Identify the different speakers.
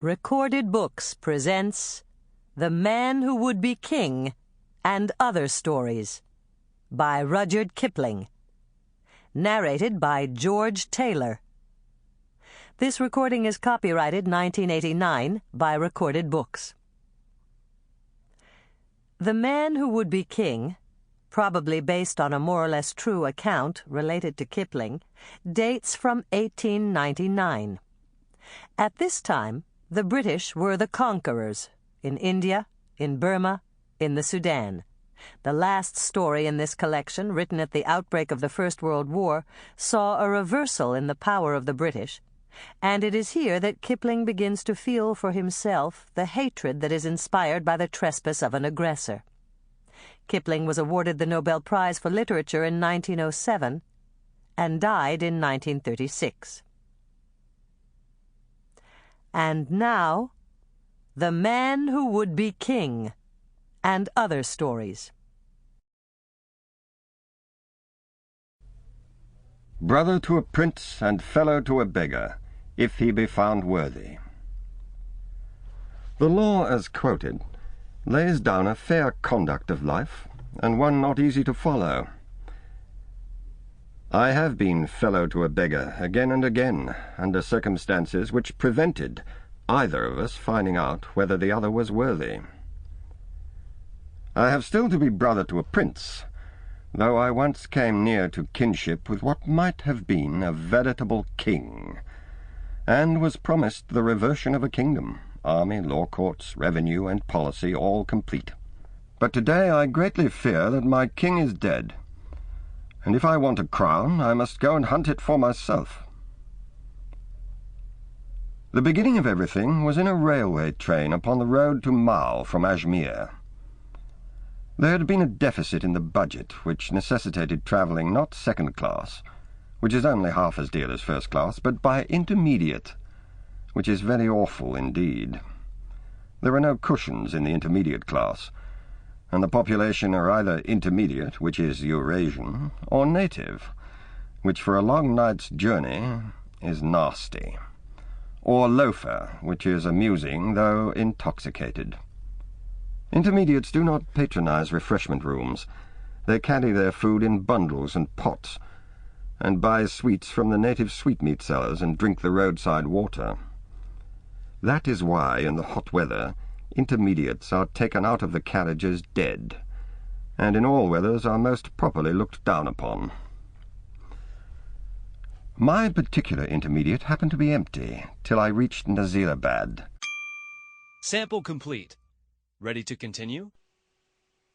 Speaker 1: Recorded Books presents The Man Who Would Be King and Other Stories by Rudyard Kipling. Narrated by George Taylor. This recording is copyrighted 1989 by Recorded Books. The Man Who Would Be King, probably based on a more or less true account related to Kipling, dates from 1899. At this time, the British were the conquerors in India, in Burma, in the Sudan. The last story in this collection, written at the outbreak of the First World War, saw a reversal in the power of the British, and it is here that Kipling begins to feel for himself the hatred that is inspired by the trespass of an aggressor. Kipling was awarded the Nobel Prize for Literature in 1907 and died in 1936. And now, The Man Who Would Be King and Other Stories.
Speaker 2: Brother to a prince and fellow to a beggar, if he be found worthy. The law, as quoted, lays down a fair conduct of life, and one not easy to follow. I have been fellow to a beggar again and again, under circumstances which prevented either of us finding out whether the other was worthy. I have still to be brother to a prince, though I once came near to kinship with what might have been a veritable king, and was promised the reversion of a kingdom, army, law courts, revenue, and policy all complete. But today I greatly fear that my king is dead, and if I want a crown, I must go and hunt it for myself. The beginning of everything was in a railway train upon the road to Mao from Ajmer. There had been a deficit in the budget which necessitated travelling not second class, which is only half as dear as first class, but by intermediate, which is very awful indeed. There are no cushions in the intermediate class, and the population are either intermediate, which is Eurasian, or native, which for a long night's journey is nasty, or loafer, which is amusing though intoxicated. Intermediates do not patronize refreshment rooms. They carry their food in bundles and pots, and buy sweets from the native sweetmeat sellers and drink the roadside water. That is why, in the hot weather, intermediates are taken out of the carriages dead, and in all weathers are most properly looked down upon. My particular intermediate happened to be empty till I reached Nazirabad.
Speaker 3: Sample complete. Ready to continue?